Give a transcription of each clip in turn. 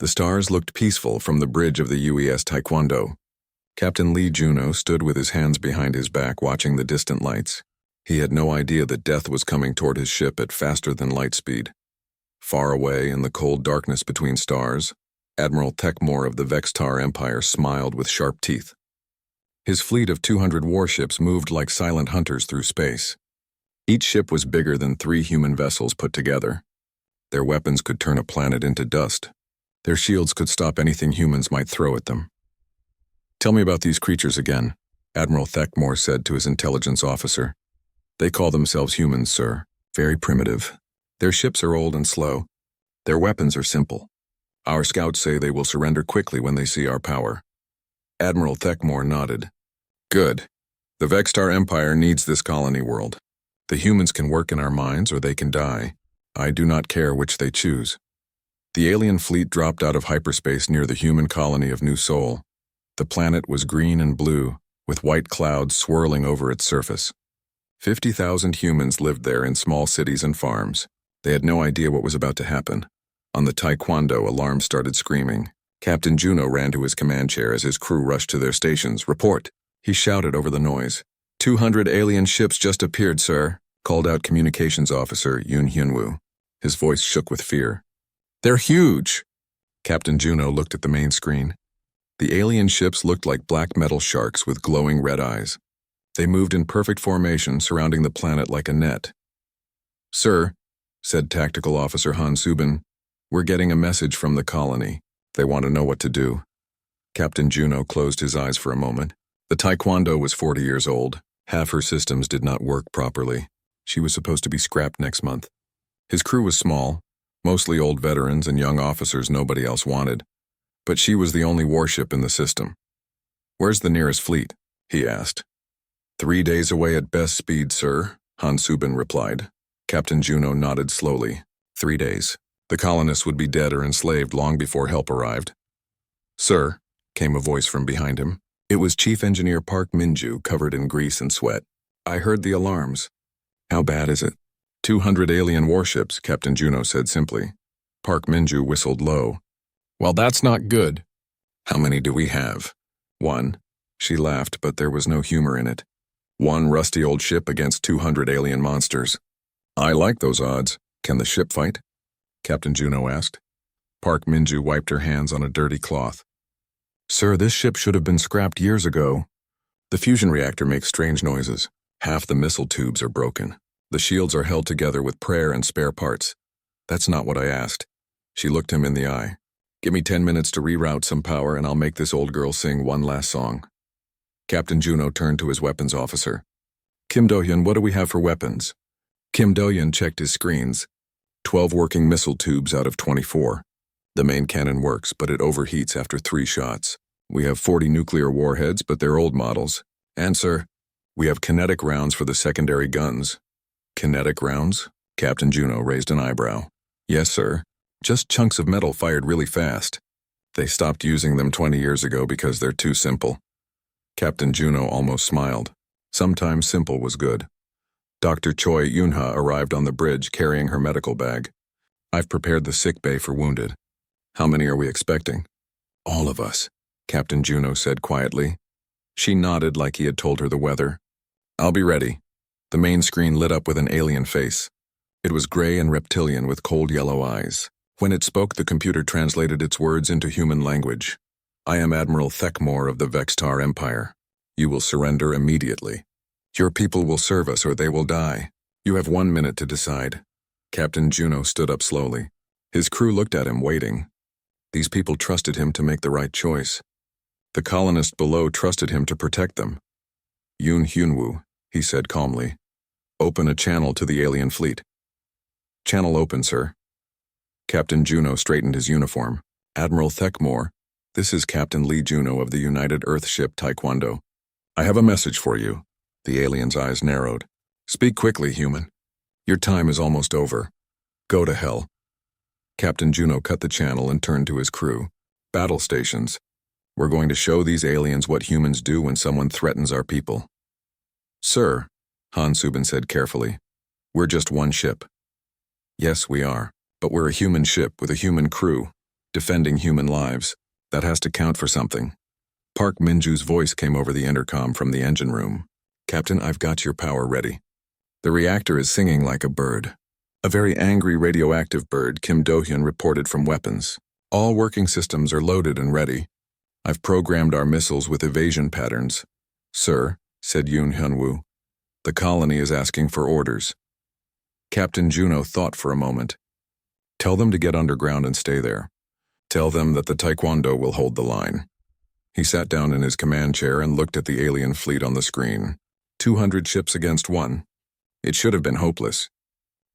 The stars looked peaceful from the bridge of the UES Taekwondo. Captain Lee Juno stood with his hands behind his back watching the distant lights. He had no idea that death was coming toward his ship at faster than light speed. Far away in the cold darkness between stars, Admiral Techmore of the Vextar Empire smiled with sharp teeth. His fleet of 200 warships moved like silent hunters through space. Each ship was bigger than 3 human vessels put together. Their weapons could turn a planet into dust. Their shields could stop anything humans might throw at them. "Tell me about these creatures again," Admiral Techmore said to his intelligence officer. "They call themselves humans, sir. Very primitive. Their ships are old and slow. Their weapons are simple. Our scouts say they will surrender quickly when they see our power." Admiral Techmore nodded. "Good. The Vextar Empire needs this colony world. The humans can work in our mines or they can die. I do not care which they choose." The alien fleet dropped out of hyperspace near the human colony of New Sol. The planet was green and blue, with white clouds swirling over its surface. 50,000 humans lived there in small cities and farms. They had no idea what was about to happen. On the Taekwondo, alarms started screaming. Captain Juno ran to his command chair as his crew rushed to their stations. "Report!" he shouted over the noise. 200 alien ships just appeared, sir," called out communications officer Yoon Hyunwoo. His voice shook with fear. "They're huge!" Captain Juno looked at the main screen. The alien ships looked like black metal sharks with glowing red eyes. They moved in perfect formation, surrounding the planet like a net. "Sir," said Tactical Officer Han Subin, "we're getting a message from the colony. They want to know what to do." Captain Juno closed his eyes for a moment. The Taekwondo was 40 years old. Half her systems did not work properly. She was supposed to be scrapped next month. His crew was small, mostly old veterans and young officers nobody else wanted. But she was the only warship in the system. "Where's the nearest fleet?" he asked. 3 days away at best speed, sir," Han Subin replied. Captain Juno nodded slowly. 3 days. The colonists would be dead or enslaved long before help arrived. "Sir," came a voice from behind him. It was Chief Engineer Park Minju, covered in grease and sweat. "I heard the alarms." "How bad is it?" 200 alien warships, Captain Juno said simply. Park Minju whistled low. "Well, that's not good." "How many do we have?" "1. She laughed, but there was no humor in it. "1 rusty old ship against 200 alien monsters." "I like those odds. Can the ship fight?" Captain Juno asked. Park Minju wiped her hands on a dirty cloth. "Sir, this ship should have been scrapped years ago. The fusion reactor makes strange noises. Half the missile tubes are broken. The shields are held together with prayer and spare parts. That's not what I asked." She looked him in the eye. "Give me 10 minutes to reroute some power and I'll make this old girl sing one last song." Captain Juno turned to his weapons officer. "Kim Do-hyun, what do we have for weapons?" Kim Do-hyun checked his screens. 12 working missile tubes out of 24. The main cannon works, but it overheats after 3 shots. We have 40 nuclear warheads, but they're old models. And, sir, we have kinetic rounds for the secondary guns. "Kinetic rounds?" Captain Juno raised an eyebrow. "Yes, sir. Just chunks of metal fired really fast. They stopped using them 20 years ago because they're too simple." Captain Juno almost smiled. Sometimes simple was good. Dr. Choi Yunha arrived on the bridge carrying her medical bag. "I've prepared the sick bay for wounded. How many are we expecting?" "All of us," Captain Juno said quietly. She nodded like he had told her the weather. "I'll be ready." The main screen lit up with an alien face. It was gray and reptilian with cold yellow eyes. When it spoke, the computer translated its words into human language. "I am Admiral Techmore of the Vextar Empire. You will surrender immediately. Your people will serve us or they will die. You have 1 minute to decide." Captain Juno stood up slowly. His crew looked at him, waiting. These people trusted him to make the right choice. The colonists below trusted him to protect them. "Yoon Hyunwoo," he said calmly. "Open a channel to the alien fleet." "Channel open, sir." Captain Juno straightened his uniform. "Admiral Techmore, this is Captain Lee Juno of the United Earth ship Taekwondo. I have a message for you." The alien's eyes narrowed. "Speak quickly, human. Your time is almost over. Go to hell." Captain Juno cut the channel and turned to his crew. "Battle stations. We're going to show these aliens what humans do when someone threatens our people." "Sir," Han Subin said carefully, "we're just one ship." "Yes, we are, but we're a human ship with a human crew. defending human lives. That has to count for something. Park Minju's voice came over the intercom from the engine room. Captain, I've got your power ready. The reactor is singing like a bird. A very angry radioactive bird, Kim Do-hyun reported from weapons. All working systems are loaded and ready. I've programmed our missiles with evasion patterns. Sir, said Yoon Hyun-woo, the colony is asking for orders. Captain Juno thought for a moment. Tell them to get underground and stay there. Tell them that the Taekwondo will hold the line. He sat down in his command chair and looked at the alien fleet on the screen. 200 ships against 1. It should have been hopeless.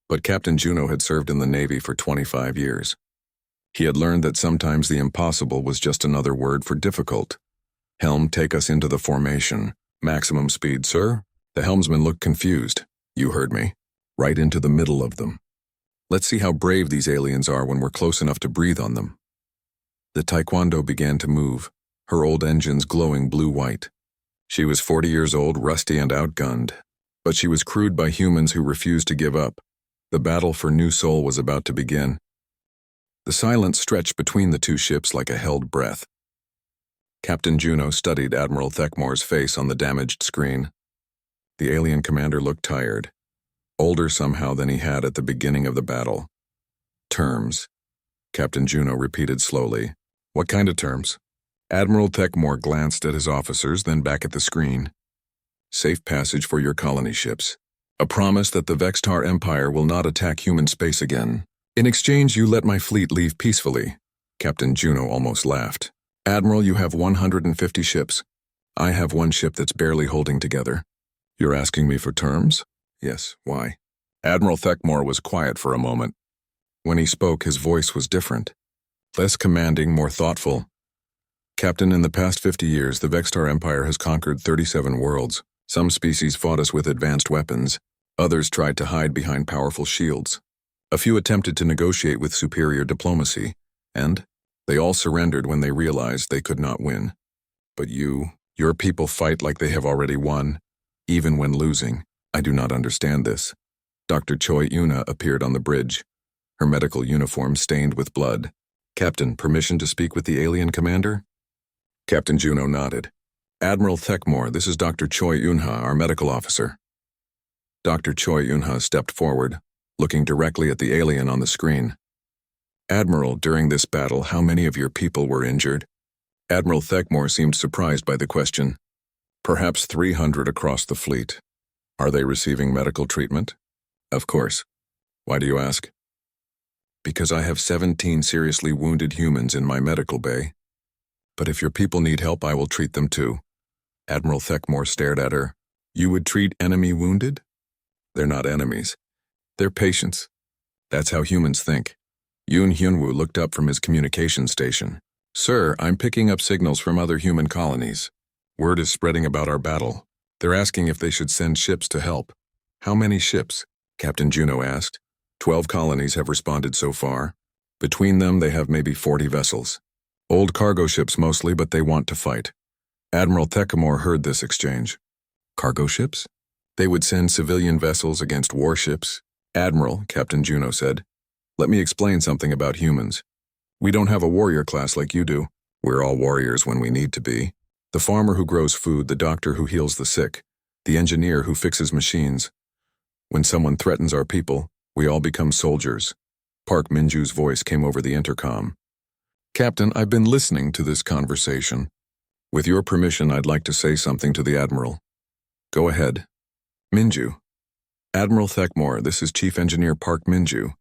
But Captain Juno had served in the Navy for 25 years. He had learned that sometimes the impossible was just another word for difficult. Helm, take us into the formation. Maximum speed, sir. The helmsman looked confused. You heard me. Right into the middle of them. Let's see how brave these aliens are when we're close enough to breathe on them. The Taekwondo began to move, her old engines glowing blue-white. She was 40 years old, rusty and outgunned, but she was crewed by humans who refused to give up. The battle for New Seoul was about to begin. The silence stretched between the two ships like a held breath. Captain Juno studied Admiral Thekmore's face on the damaged screen. The alien commander looked tired, older somehow than he had at the beginning of the battle. Terms, Captain Juno repeated slowly. What kind of terms? Admiral Thekmore glanced at his officers, then back at the screen. Safe passage for your colony ships. A promise that the Vextar Empire will not attack human space again. In exchange, you let my fleet leave peacefully. Captain Juno almost laughed. Admiral, you have 150 ships. I have one ship that's barely holding together. You're asking me for terms? Yes, why? Admiral Thekmore was quiet for a moment. When he spoke, his voice was different. Less commanding, more thoughtful. Captain, in the past 50 years, the Vextar Empire has conquered 37 worlds. Some species fought us with advanced weapons. Others tried to hide behind powerful shields. A few attempted to negotiate with superior diplomacy, and they all surrendered when they realized they could not win. But your people fight like they have already won, even when losing. I do not understand this. Dr. Choi Yuna appeared on the bridge, her medical uniform stained with blood. Captain, permission to speak with the alien commander? Captain Juno nodded. Admiral Thekmore, this is Dr. Choi Yunha, our medical officer. Dr. Choi Yunha stepped forward, looking directly at the alien on the screen. Admiral, during this battle, how many of your people were injured? Admiral Thekmore seemed surprised by the question. Perhaps 300 across the fleet. Are they receiving medical treatment? Of course. Why do you ask? Because I have 17 seriously wounded humans in my medical bay. But if your people need help, I will treat them too. Admiral Thekmore stared at her. You would treat enemy wounded? They're not enemies. They're patients. That's how humans think. Yoon Hyun-woo looked up from his communication station. Sir, I'm picking up signals from other human colonies. Word is spreading about our battle. They're asking if they should send ships to help. How many ships? Captain Juno asked. 12 colonies have responded so far. Between them, they have maybe 40 vessels. Old cargo ships mostly, but they want to fight. Admiral Thekmore heard this exchange. Cargo ships? They would send civilian vessels against warships. Admiral, Captain Juno said, let me explain something about humans. We don't have a warrior class like you do. We're all warriors when we need to be. The farmer who grows food, the doctor who heals the sick, the engineer who fixes machines. When someone threatens our people, we all become soldiers. Park Minju's voice came over the intercom. Captain, I've been listening to this conversation. With your permission, I'd like to say something to the Admiral. Go ahead. Minju. Admiral Thekmore, this is Chief Engineer Park Minju.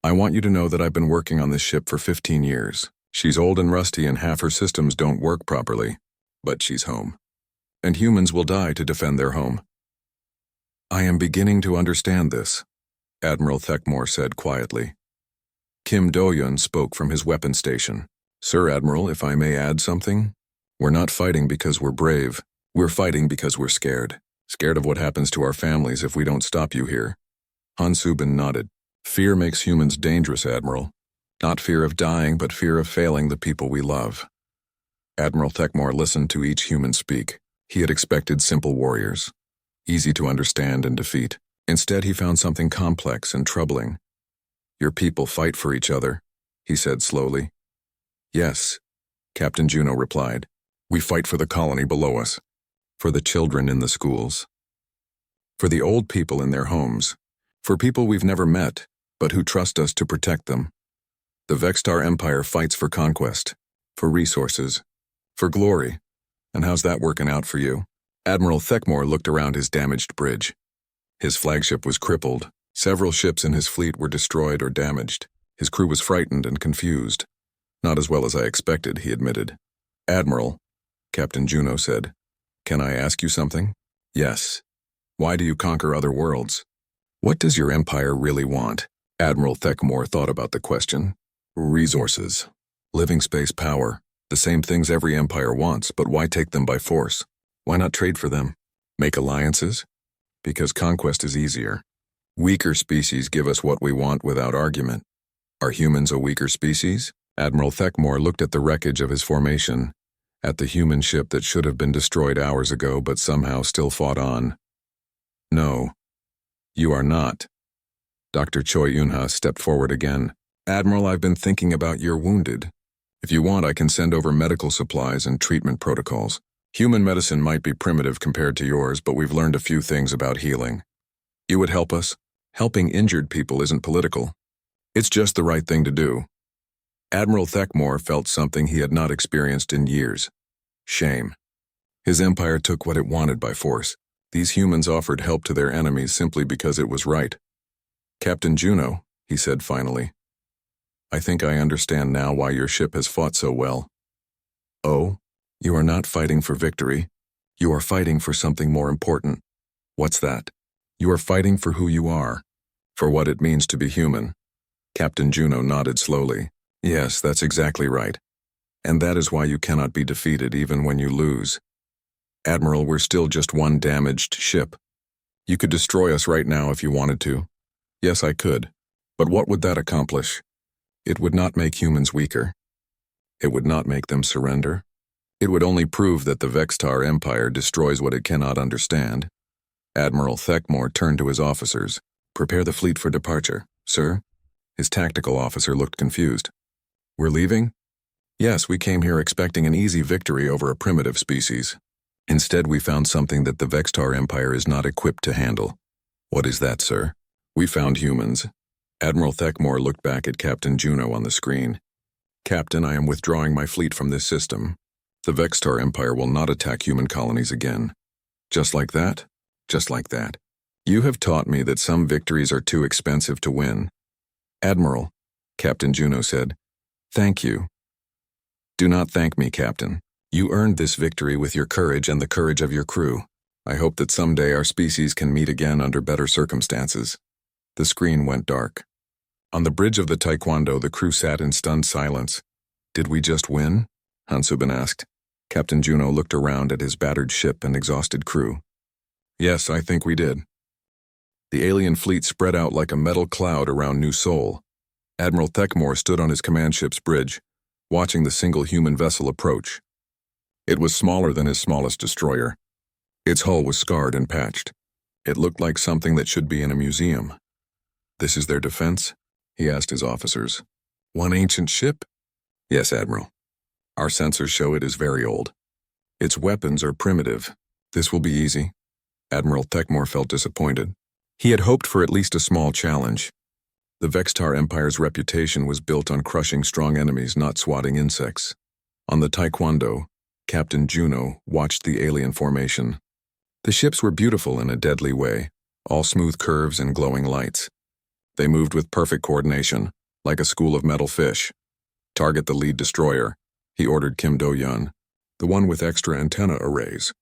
I want you to know that I've been working on this ship for 15 years. She's old and rusty and half her systems don't work properly. But she's home. And humans will die to defend their home. I am beginning to understand this, Admiral Thekmore said quietly. Kim Do-hyun spoke from his weapon station. Sir Admiral, if I may add something, we're not fighting because we're brave. We're fighting because we're scared. Scared of what happens to our families if we don't stop you here. Han Subin nodded. Fear makes humans dangerous, Admiral. Not fear of dying, but fear of failing the people we love. Admiral Thekmore listened to each human speak. He had expected simple warriors, easy to understand and defeat. Instead, he found something complex and troubling. Your people fight for each other, he said slowly. Yes, Captain Juno replied. We fight for the colony below us, for the children in the schools, for the old people in their homes, for people we've never met, but who trust us to protect them. The Vextar Empire fights for conquest, for resources, for glory. And how's that working out for you? Admiral Thekmore looked around his damaged bridge. His flagship was crippled. Several ships in his fleet were destroyed or damaged. His crew was frightened and confused. Not as well as I expected, he admitted. Admiral, Captain Juno said, can I ask you something? Yes. Why do you conquer other worlds? What does your empire really want? Admiral Thekmore thought about the question. Resources. Living space power. The same things every empire wants, but why take them by force? Why not trade for them? Make alliances? Because conquest is easier. Weaker species give us what we want without argument. Are humans a weaker species? Admiral Thekmore looked at the wreckage of his formation, at the human ship that should have been destroyed hours ago but somehow still fought on. No, you are not. Dr. Choi Yunha stepped forward again. Admiral, I've been thinking about your wounded. If you want, I can send over medical supplies and treatment protocols. Human medicine might be primitive compared to yours, but we've learned a few things about healing. You would help us? Helping injured people isn't political. It's just the right thing to do. Admiral Thekmore felt something he had not experienced in years. Shame. His empire took what it wanted by force. These humans offered help to their enemies simply because it was right. Captain Juno, he said finally, I think I understand now why your ship has fought so well. Oh, you are not fighting for victory. You are fighting for something more important. What's that? You are fighting for who you are, for what it means to be human. Captain Juno nodded slowly. Yes, that's exactly right. And that is why you cannot be defeated even when you lose. Admiral, we're still just one damaged ship. You could destroy us right now if you wanted to. Yes, I could. But what would that accomplish? It would not make humans weaker. It would not make them surrender. It would only prove that the Vextar Empire destroys what it cannot understand. Admiral Thekmore turned to his officers. Prepare the fleet for departure, sir. His tactical officer looked confused. We're leaving? Yes, we came here expecting an easy victory over a primitive species. Instead, we found something that the Vextar Empire is not equipped to handle. What is that, sir? We found humans. Admiral Thekmore looked back at Captain Juno on the screen. Captain, I am withdrawing my fleet from this system. The Vextar Empire will not attack human colonies again. Just like that? Just like that. You have taught me that some victories are too expensive to win. Admiral, Captain Juno said, thank you. Do not thank me, Captain. You earned this victory with your courage and the courage of your crew. I hope that someday our species can meet again under better circumstances. The screen went dark. On the bridge of the Taekwondo, the crew sat in stunned silence. Did we just win? Hansubin asked. Captain Juno looked around at his battered ship and exhausted crew. Yes, I think we did. The alien fleet spread out like a metal cloud around New Seoul. Admiral Thekmore stood on his command ship's bridge, watching the single human vessel approach. It was smaller than his smallest destroyer. Its hull was scarred and patched. It looked like something that should be in a museum. This is their defense? He asked his officers. One ancient ship? Yes, Admiral. Our sensors show it is very old. Its weapons are primitive. This will be easy. Admiral Thekmore felt disappointed. He had hoped for at least a small challenge. The Vextar Empire's reputation was built on crushing strong enemies, not swatting insects. On the Taekwondo, Captain Juno watched the alien formation. The ships were beautiful in a deadly way, all smooth curves and glowing lights. They moved with perfect coordination, like a school of metal fish. Target the lead destroyer, he ordered Kim Do-yeon, the one with extra antenna arrays.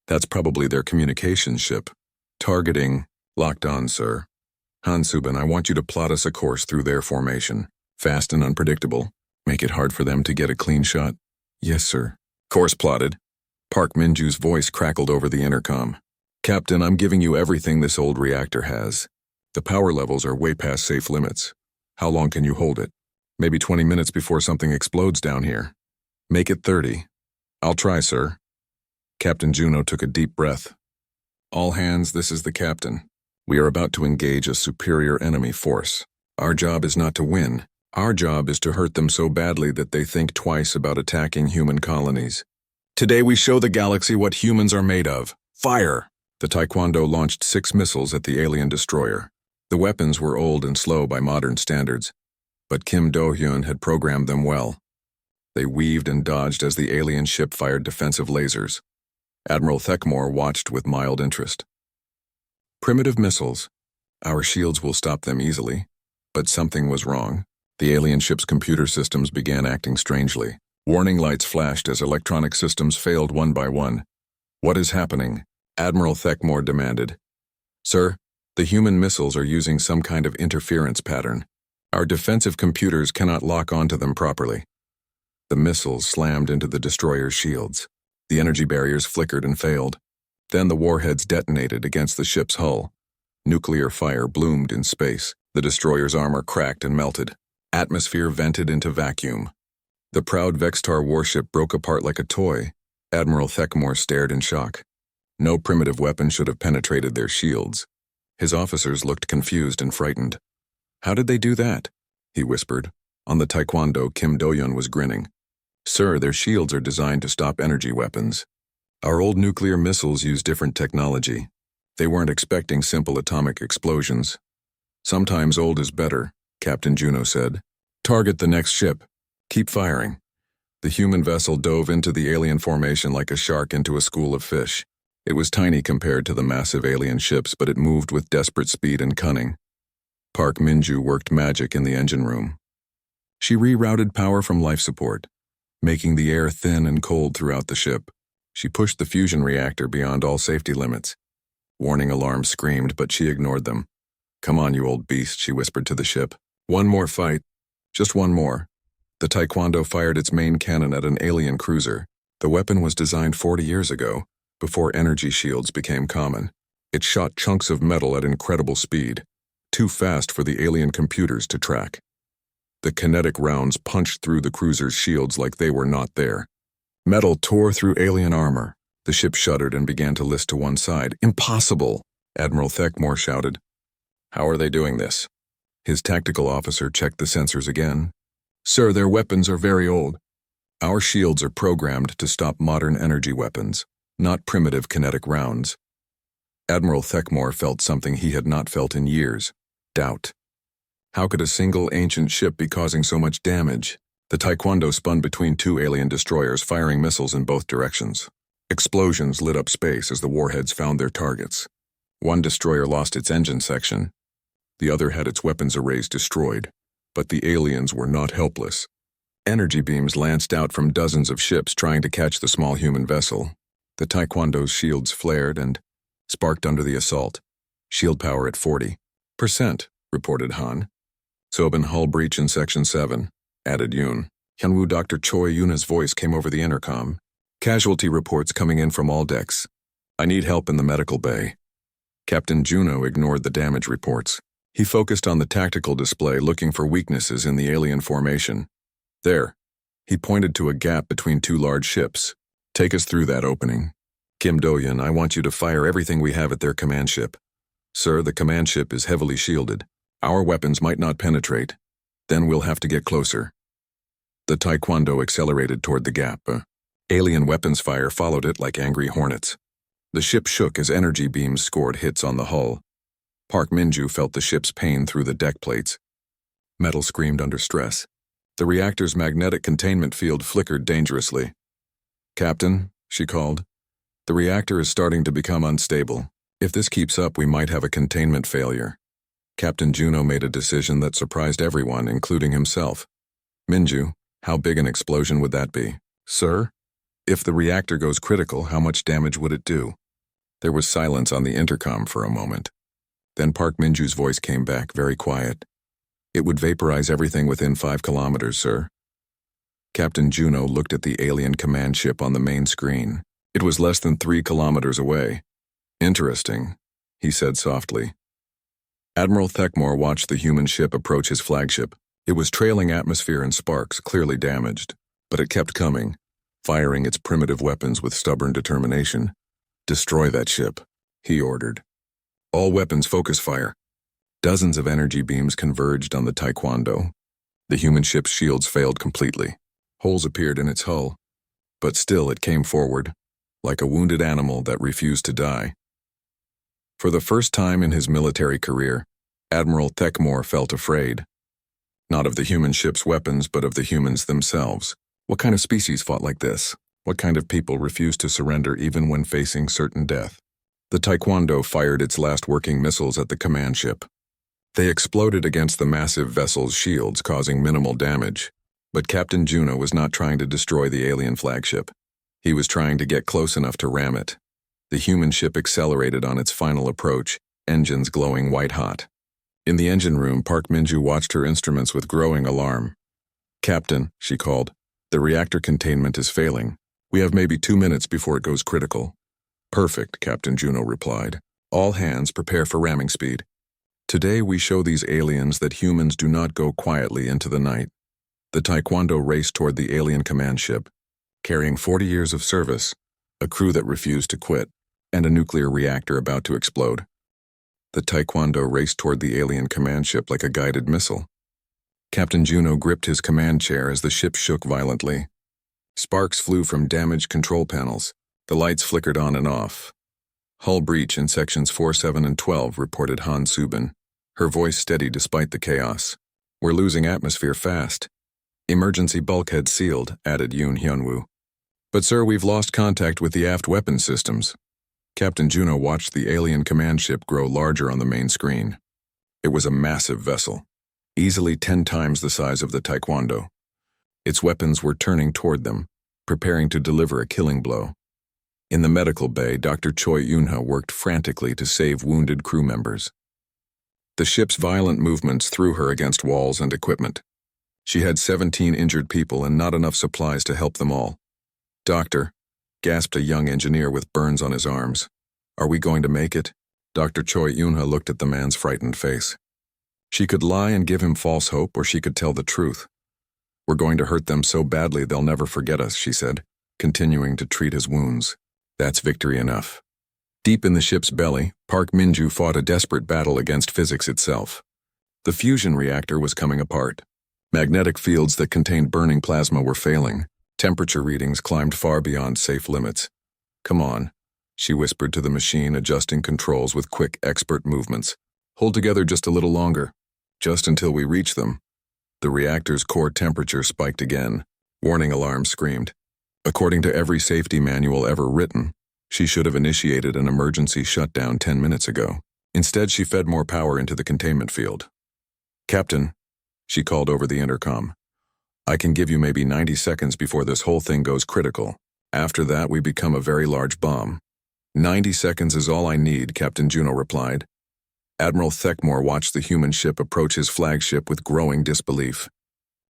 That's probably their communications ship. Targeting, locked on, sir. Hansubin, I want you to plot us a course through their formation. Fast and unpredictable. Make it hard for them to get a clean shot. Yes, sir. Course plotted. Park Minju's voice crackled over the intercom. Captain, I'm giving you everything this old reactor has. The power levels are way past safe limits. How long can you hold it? Maybe 20 minutes before something explodes down here. Make it 30. I'll try, sir. Captain Juno took a deep breath. All hands, this is the captain. We are about to engage a superior enemy force. Our job is not to win, Our job is to hurt them so badly that they think twice about attacking human colonies. Today we show the galaxy what humans are made of. Fire! The Taekwondo launched 6 missiles at the alien destroyer. The weapons were old and slow by modern standards, but Kim Do-hyun had programmed them well. They weaved and dodged as the alien ship fired defensive lasers. Admiral Thekmore watched with mild interest. Primitive missiles. Our shields will stop them easily. But something was wrong. The alien ship's computer systems began acting strangely. Warning lights flashed as electronic systems failed one by one. What is happening? Admiral Thekmore demanded. Sir, the human missiles are using some kind of interference pattern. Our defensive computers cannot lock onto them properly. The missiles slammed into the destroyer's shields. The energy barriers flickered and failed. Then the warheads detonated against the ship's hull. Nuclear fire bloomed in space. The destroyer's armor cracked and melted. Atmosphere vented into vacuum. The proud Vextar warship broke apart like a toy. Admiral Thekmore stared in shock. No primitive weapon should have penetrated their shields. His officers looked confused and frightened. How did they do that? He whispered. On the Taekwondo, Kim Do-hyun was grinning. Sir, their shields are designed to stop energy weapons. Our old nuclear missiles use different technology. They weren't expecting simple atomic explosions. Sometimes old is better, Captain Juno said. Target the next ship. Keep firing. The human vessel dove into the alien formation like a shark into a school of fish. It was tiny compared to the massive alien ships, but it moved with desperate speed and cunning. Park Min-ju worked magic in the engine room. She rerouted power from life support, making the air thin and cold throughout the ship. She pushed the fusion reactor beyond all safety limits. Warning alarms screamed, but she ignored them. Come on, you old beast, she whispered to the ship. One more fight. Just one more. The Taekwondo fired its main cannon at an alien cruiser. The weapon was designed 40 years ago, before energy shields became common. It shot chunks of metal at incredible speed, too fast for the alien computers to track. The kinetic rounds punched through the cruiser's shields like they were not there. Metal tore through alien armor. The ship shuddered and began to list to one side. Impossible! Admiral Thekmore shouted. How are they doing this? His tactical officer checked the sensors again. Sir, their weapons are very old. Our shields are programmed to stop modern energy weapons, not primitive kinetic rounds. Admiral Thekmore felt something he had not felt in years. Doubt. How could a single ancient ship be causing so much damage? The Taekwondo spun between 2 alien destroyers, firing missiles in both directions. Explosions lit up space as the warheads found their targets. One destroyer lost its engine section. The other had its weapons arrays destroyed. But the aliens were not helpless. Energy beams lanced out from dozens of ships trying to catch the small human vessel. The Taekwondo's shields flared and sparked under the assault. Shield power at 40%, reported Han. Soben hull breach in Section 7, added Yoon. Hyunwoo Dr. Choi Yuna's voice came over the intercom. Casualty reports coming in from all decks. I need help in the medical bay. Captain Juno ignored the damage reports. He focused on the tactical display, looking for weaknesses in the alien formation. There. He pointed to a gap between 2 large ships. Take us through that opening. Kim Do-hyun, I want you to fire everything we have at their command ship. Sir, the command ship is heavily shielded. Our weapons might not penetrate. Then we'll have to get closer. The Taekwondo accelerated toward the gap. Alien weapons fire followed it like angry hornets. The ship shook as energy beams scored hits on the hull. Park Min-ju felt the ship's pain through the deck plates. Metal screamed under stress. The reactor's magnetic containment field flickered dangerously. Captain, she called, the reactor is starting to become unstable. If this keeps up, we might have a containment failure. Captain Juno made a decision that surprised everyone, including himself. Min-ju, how big an explosion would that be? Sir? If the reactor goes critical, how much damage would it do? There was silence on the intercom for a moment. Then Park Min-ju's voice came back, very quiet. It would vaporize everything within 5 kilometers, sir. Captain Juno looked at the alien command ship on the main screen. It was less than 3 kilometers away. Interesting, he said softly. Admiral Thekmore watched the human ship approach his flagship. It was trailing atmosphere and sparks, clearly damaged. But it kept coming, firing its primitive weapons with stubborn determination. Destroy that ship, he ordered. All weapons focus fire. Dozens of energy beams converged on the Taekwondo. The human ship's shields failed completely. Holes appeared in its hull, but still it came forward, like a wounded animal that refused to die. For the first time in his military career, Admiral Thekmore felt afraid. Not of the human ship's weapons, but of the humans themselves. What kind of species fought like this? What kind of people refused to surrender even when facing certain death? The Taekwondo fired its last working missiles at the command ship. They exploded against the massive vessel's shields, causing minimal damage. But Captain Juno was not trying to destroy the alien flagship. He was trying to get close enough to ram it. The human ship accelerated on its final approach, engines glowing white-hot. In the engine room, Park Minju watched her instruments with growing alarm. "Captain," she called, "the reactor containment is failing. We have maybe 2 minutes before it goes critical." "Perfect," Captain Juno replied. "All hands prepare for ramming speed. Today we show these aliens that humans do not go quietly into the night." The Taekwondo raced toward the alien command ship, carrying 40 years of service, a crew that refused to quit, and a nuclear reactor about to explode. The Taekwondo raced toward the alien command ship like a guided missile. Captain Juno gripped his command chair as the ship shook violently. Sparks flew from damaged control panels. The lights flickered on and off. "Hull breach in sections 4, 7, and 12, reported Han Subin, her voice steady despite the chaos. "We're losing atmosphere fast." "Emergency bulkhead sealed," added Yoon Hyunwoo. "But sir, we've lost contact with the aft weapon systems." Captain Juno watched the alien command ship grow larger on the main screen. It was a massive vessel, easily 10 times the size of the Taekwondo. Its weapons were turning toward them, preparing to deliver a killing blow. In the medical bay, Dr. Choi Yoonha worked frantically to save wounded crew members. The ship's violent movements threw her against walls and equipment. She had 17 injured people and not enough supplies to help them all. "Doctor," gasped a young engineer with burns on his arms. "Are we going to make it?" Dr. Choi Yoonha looked at the man's frightened face. She could lie and give him false hope, or she could tell the truth. "We're going to hurt them so badly they'll never forget us," she said, continuing to treat his wounds. "That's victory enough." Deep in the ship's belly, Park Minju fought a desperate battle against physics itself. The fusion reactor was coming apart. Magnetic fields that contained burning plasma were failing. Temperature readings climbed far beyond safe limits. "Come on," she whispered to the machine, adjusting controls with quick, expert movements. "Hold together just a little longer. Just until we reach them." The reactor's core temperature spiked again. Warning alarms screamed. According to every safety manual ever written, she should have initiated an emergency shutdown 10 minutes ago. Instead, she fed more power into the containment field. "Captain," she called over the intercom, "I can give you maybe 90 seconds before this whole thing goes critical. After that, we become a very large bomb." 90 seconds is all I need," Captain Juno replied. Admiral Thekmore watched the human ship approach his flagship with growing disbelief.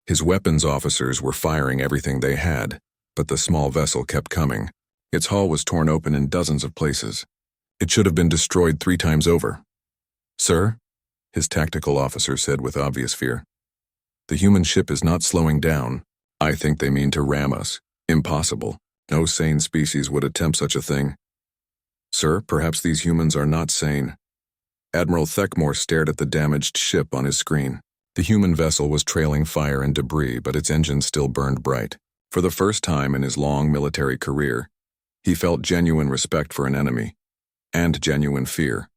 His weapons officers were firing everything they had, but the small vessel kept coming. Its hull was torn open in dozens of places. It should have been destroyed 3 times over. "Sir?" his tactical officer said with obvious fear. "The human ship is not slowing down. I think they mean to ram us. Impossible. No sane species would attempt such a thing." "Sir, perhaps these humans are not sane." Admiral Thekmore stared at the damaged ship on his screen. The human vessel was trailing fire and debris, but its engines still burned bright. For the first time in his long military career, he felt genuine respect for an enemy, and genuine fear.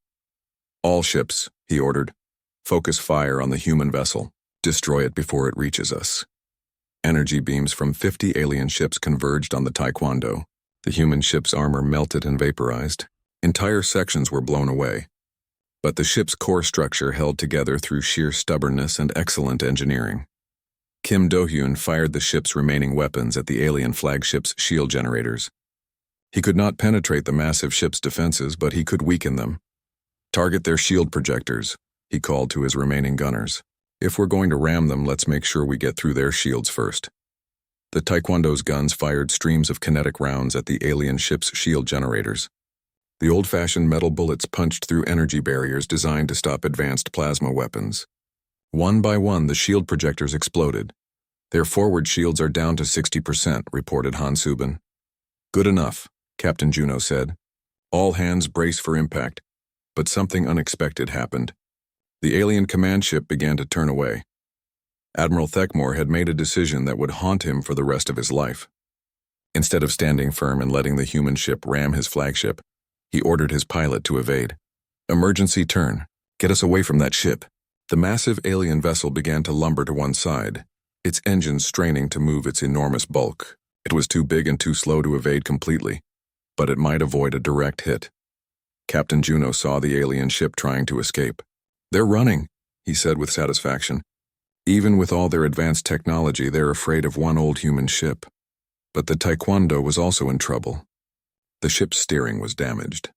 "All ships," he ordered, "focus fire on the human vessel. Destroy it before it reaches us." Energy beams from 50 alien ships converged on the Taekwondo. The human ship's armor melted and vaporized. Entire sections were blown away. But the ship's core structure held together through sheer stubbornness and excellent engineering. Kim Do-hyun fired the ship's remaining weapons at the alien flagship's shield generators. He could not penetrate the massive ship's defenses, but he could weaken them. "Target their shield projectors," he called to his remaining gunners. "If we're going to ram them, let's make sure we get through their shields first." The Taekwondo's guns fired streams of kinetic rounds at the alien ship's shield generators. The old-fashioned metal bullets punched through energy barriers designed to stop advanced plasma weapons. One by one, the shield projectors exploded. "Their forward shields are down to 60%, reported Han Subin. "Good enough," Captain Juno said. "All hands brace for impact." But something unexpected happened. The alien command ship began to turn away. Admiral Thekmore had made a decision that would haunt him for the rest of his life. Instead of standing firm and letting the human ship ram his flagship, he ordered his pilot to evade. "Emergency turn. Get us away from that ship." The massive alien vessel began to lumber to one side, its engines straining to move its enormous bulk. It was too big and too slow to evade completely, but it might avoid a direct hit. Captain Juno saw the alien ship trying to escape. "They're running," he said with satisfaction. Even with all their advanced technology, they're afraid of one old human ship. But the Taekwondo was also in trouble. The ship's steering was damaged.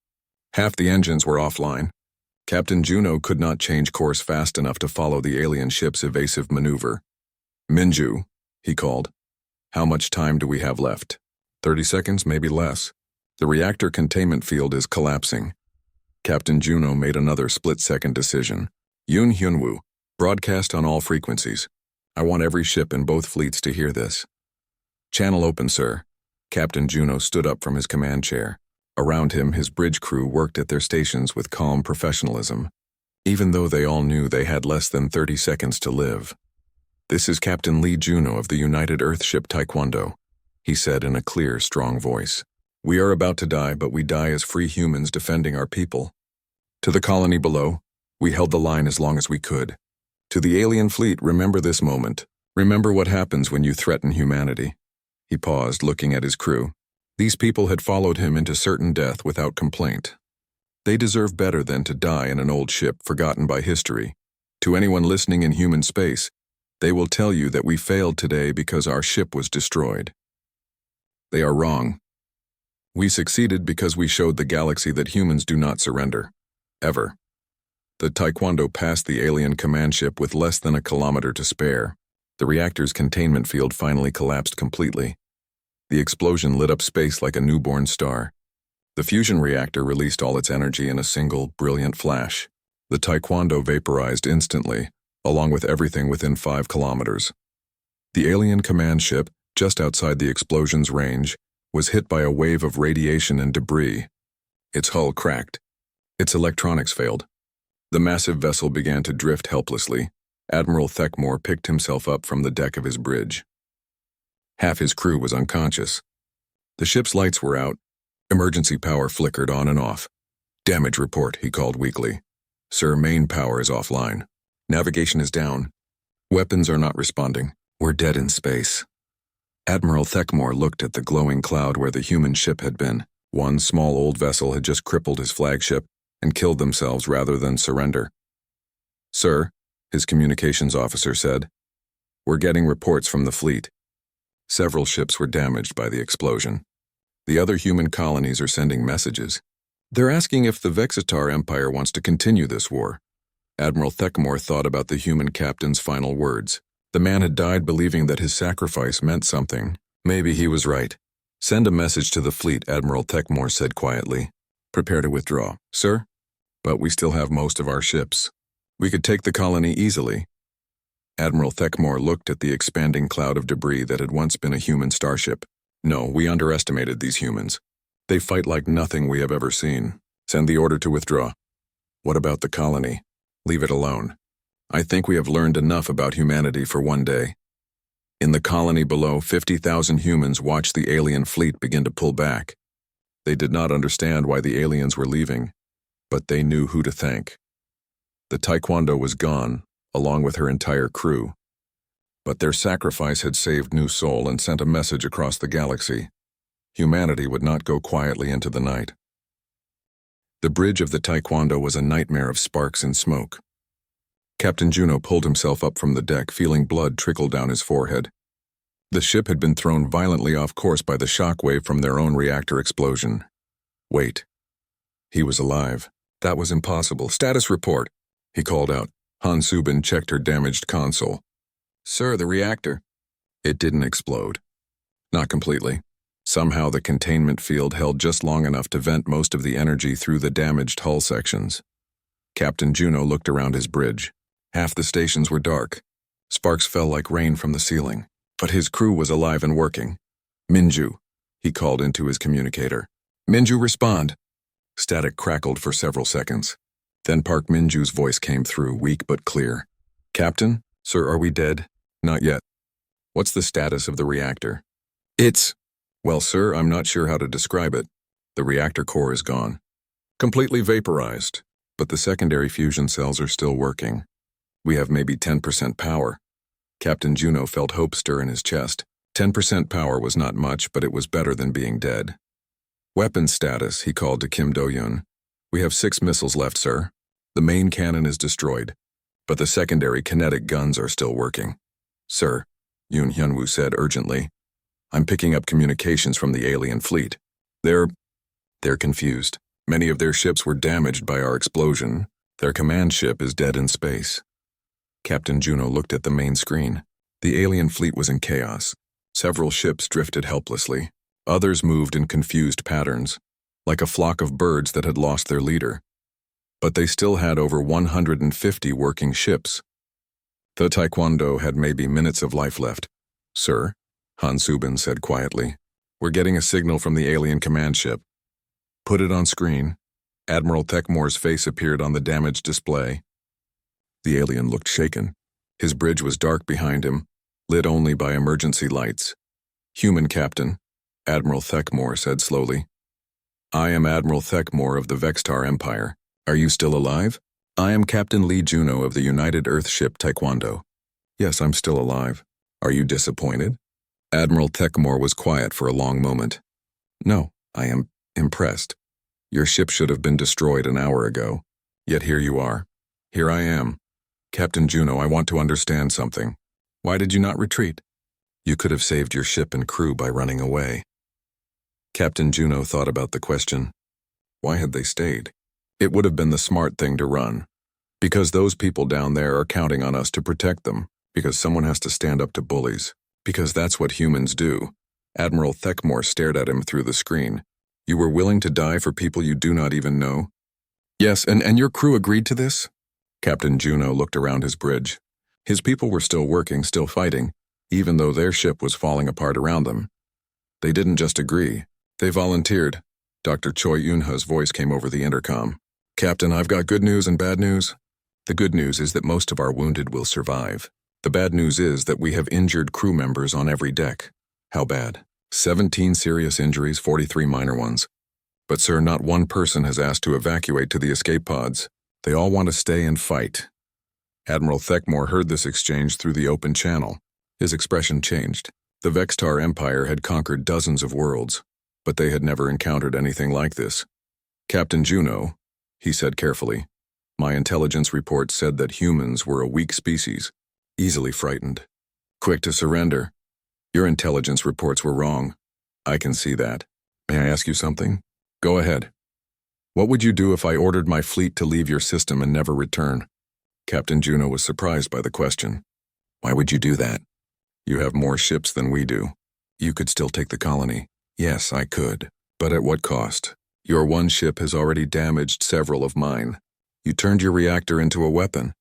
Half the engines were offline. Captain Juno could not change course fast enough to follow the alien ship's evasive maneuver. "Minju," he called. "How much time do we have left?" 30 seconds, maybe less. "The reactor containment field is collapsing." Captain Juno made another split-second decision. "Yoon Hyunwoo, broadcast on all frequencies. I want every ship in both fleets to hear this." "Channel open, sir." Captain Juno stood up from his command chair. Around him, his bridge crew worked at their stations with calm professionalism, even though they all knew they had less than 30 seconds to live. "This is Captain Lee Juno of the United Earthship Taekwondo," he said in a clear, strong voice. "We are about to die, but we die as free humans defending our people. To the colony below, we held the line as long as we could. To the alien fleet, remember this moment. Remember what happens when you threaten humanity." He paused, looking at his crew. These people had followed him into certain death without complaint. They deserve better than to die in an old ship forgotten by history. To anyone listening in human space, they will tell you that we failed today because our ship was destroyed. They are wrong. We succeeded because we showed the galaxy that humans do not surrender. Ever. The Taekwondo passed the alien command ship with less than a kilometer to spare. The reactor's containment field finally collapsed completely. The explosion lit up space like a newborn star. The fusion reactor released all its energy in a single, brilliant flash. The Taekwondo vaporized instantly, along with everything within 5 kilometers. The alien command ship, just outside the explosion's range, was hit by a wave of radiation and debris. Its hull cracked. Its electronics failed. The massive vessel began to drift helplessly. Admiral Thekmore picked himself up from the deck of his bridge. Half his crew was unconscious. The ship's lights were out. Emergency power flickered on and off. "Damage report," he called weakly. "Sir, main power is offline. Navigation is down. Weapons are not responding. We're dead in space." Admiral Thekmore looked at the glowing cloud where the human ship had been. One small old vessel had just crippled his flagship and killed themselves rather than surrender. "Sir," his communications officer said, "we're getting reports from the fleet. Several ships were damaged by the explosion. The other human colonies are sending messages. They're asking if the Vexitar Empire wants to continue this war." Admiral Thekmore thought about the human captain's final words. The man had died believing that his sacrifice meant something. Maybe he was right. "Send a message to the fleet," Admiral Thekmore said quietly. "Prepare to withdraw." "Sir?" "But we still have most of our ships. We could take the colony easily." Admiral Thekmore looked at the expanding cloud of debris that had once been a human starship. "No, we underestimated these humans. They fight like nothing we have ever seen. Send the order to withdraw." "What about the colony?" "Leave it alone. I think we have learned enough about humanity for one day." In the colony below, 50,000 humans watched the alien fleet begin to pull back. They did not understand why the aliens were leaving, but they knew who to thank. The Taekwondo was gone, along with her entire crew. But their sacrifice had saved New Seoul and sent a message across the galaxy. Humanity would not go quietly into the night. The bridge of the Taekwondo was a nightmare of sparks and smoke. Captain Juno pulled himself up from the deck, feeling blood trickle down his forehead. The ship had been thrown violently off course by the shock wave from their own reactor explosion. Wait. He was alive. That was impossible. "Status report," he called out. Han Subin checked her damaged console. "Sir, the reactor." It didn't explode. Not completely. Somehow the containment field held just long enough to vent most of the energy through the damaged hull sections. Captain Juno looked around his bridge. Half the stations were dark. Sparks fell like rain from the ceiling. But his crew was alive and working. "Minju," he called into his communicator. "Minju, respond." Static crackled for several seconds. Then Park Minju's voice came through, weak but clear. "Captain? Sir, are we dead?" Not yet. What's the status of the reactor? Well, sir, I'm not sure how to describe it. The reactor core is gone. Completely vaporized. But the secondary fusion cells are still working. We have maybe 10% power. Captain Juno felt hope stir in his chest. 10% power was not much, but it was better than being dead. Weapons status, he called to Kim Do-yun. We have 6 missiles left, sir. The main cannon is destroyed, but the secondary kinetic guns are still working. Sir, Yoon Hyun-woo said urgently. I'm picking up communications from the alien fleet. They're confused. Many of their ships were damaged by our explosion. Their command ship is dead in space. Captain Juno looked at the main screen. The alien fleet was in chaos. Several ships drifted helplessly. Others moved in confused patterns, like a flock of birds that had lost their leader. But they still had over 150 working ships. The Taekwondo had maybe minutes of life left. Sir, Han Subin said quietly, we're getting a signal from the alien command ship. Put it on screen. Admiral Thekmore's face appeared on the damaged display. The alien looked shaken. His bridge was dark behind him, lit only by emergency lights. Human captain, Admiral Thekmore said slowly. I am Admiral Thekmore of the Vextar Empire. Are you still alive? I am Captain Lee Juno of the United Earth ship Taekwondo. Yes, I'm still alive. Are you disappointed? Admiral Thekmore was quiet for a long moment. No, I am impressed. Your ship should have been destroyed an hour ago. Yet here you are. Here I am. Captain Juno, I want to understand something. Why did you not retreat? You could have saved your ship and crew by running away. Captain Juno thought about the question. Why had they stayed? It would have been the smart thing to run. Because those people down there are counting on us to protect them. Because someone has to stand up to bullies. Because that's what humans do. Admiral Thekmore stared at him through the screen. You were willing to die for people you do not even know? Yes, and your crew agreed to this? Captain Juno looked around his bridge. His people were still working, still fighting, even though their ship was falling apart around them. They didn't just agree. They volunteered. Dr. Choi Yun-ha's voice came over the intercom. Captain, I've got good news and bad news. The good news is that most of our wounded will survive. The bad news is that we have injured crew members on every deck. How bad? 17 serious injuries, 43 minor ones. But sir, not one person has asked to evacuate to the escape pods. They all want to stay and fight. Admiral Thekmore heard this exchange through the open channel. His expression changed. The Vextar Empire had conquered dozens of worlds, but they had never encountered anything like this. Captain Juno, he said carefully, my intelligence report said that humans were a weak species, easily frightened, quick to surrender. Your intelligence reports were wrong. I can see that. May I ask you something? Go ahead. What would you do if I ordered my fleet to leave your system and never return? Captain Juno was surprised by the question. Why would you do that? You have more ships than we do. You could still take the colony. Yes, I could. But at what cost? Your one ship has already damaged several of mine. You turned your reactor into a weapon.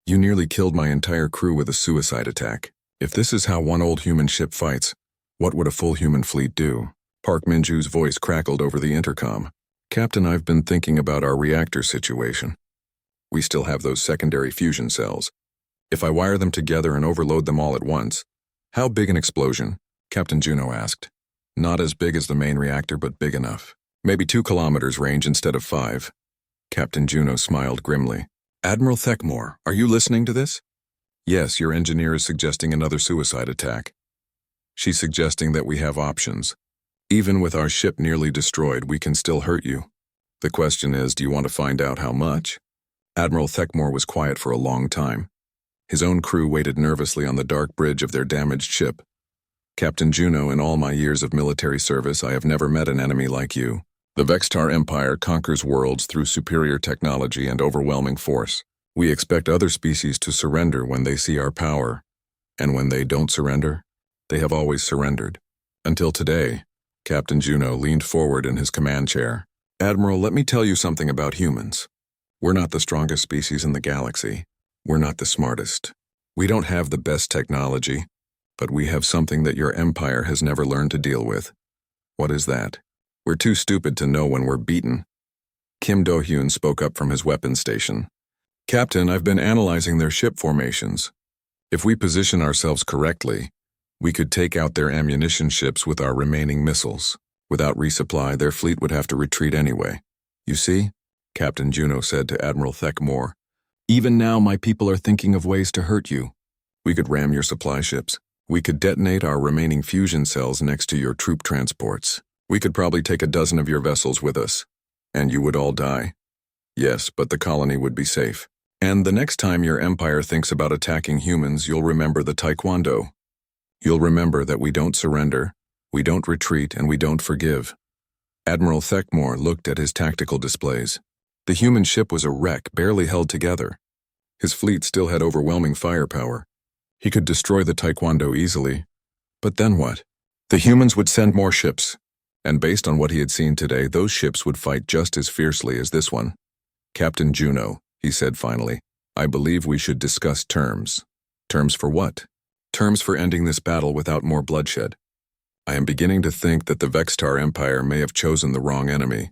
You nearly killed my entire crew with a suicide attack. If this is how one old human ship fights, what would a full human fleet do? Park Min-ju's voice crackled over the intercom. Captain, I've been thinking about our reactor situation. We still have those secondary fusion cells. If I wire them together and overload them all at once, how big an explosion? Captain Juno asked. Not as big as the main reactor, but big enough. Maybe 2 kilometers range instead of 5. Captain Juno smiled grimly. Admiral Thekmore, are you listening to this? Yes, your engineer is suggesting another suicide attack. She's suggesting that we have options. Even with our ship nearly destroyed, we can still hurt you. The question is, do you want to find out how much? Admiral Thekmore was quiet for a long time. His own crew waited nervously on the dark bridge of their damaged ship. Captain Juno, in all my years of military service, I have never met an enemy like you. The Vextar Empire conquers worlds through superior technology and overwhelming force. We expect other species to surrender when they see our power. And when they don't surrender, they have always surrendered. Until today, Captain Juno leaned forward in his command chair. Admiral, let me tell you something about humans. We're not the strongest species in the galaxy. We're not the smartest. We don't have the best technology, but we have something that your empire has never learned to deal with. What is that? We're too stupid to know when we're beaten. Kim Do-hyun spoke up from his weapons station. Captain, I've been analyzing their ship formations. If we position ourselves correctly, we could take out their ammunition ships with our remaining missiles. Without resupply, their fleet would have to retreat anyway. You see, Captain Juno said to Admiral Thekmore, even now my people are thinking of ways to hurt you. We could ram your supply ships. We could detonate our remaining fusion cells next to your troop transports. We could probably take a dozen of your vessels with us. And you would all die. Yes, but the colony would be safe. And the next time your empire thinks about attacking humans, you'll remember the Taekwondo. You'll remember that we don't surrender, we don't retreat, and we don't forgive. Admiral Thekmore looked at his tactical displays. The human ship was a wreck, barely held together. His fleet still had overwhelming firepower. He could destroy the Taekwondo easily. But then what? The humans would send more ships. And based on what he had seen today, those ships would fight just as fiercely as this one. Captain Juno, he said finally, I believe we should discuss terms. Terms for what? Terms for ending this battle without more bloodshed. I am beginning to think that the Vextar Empire may have chosen the wrong enemy.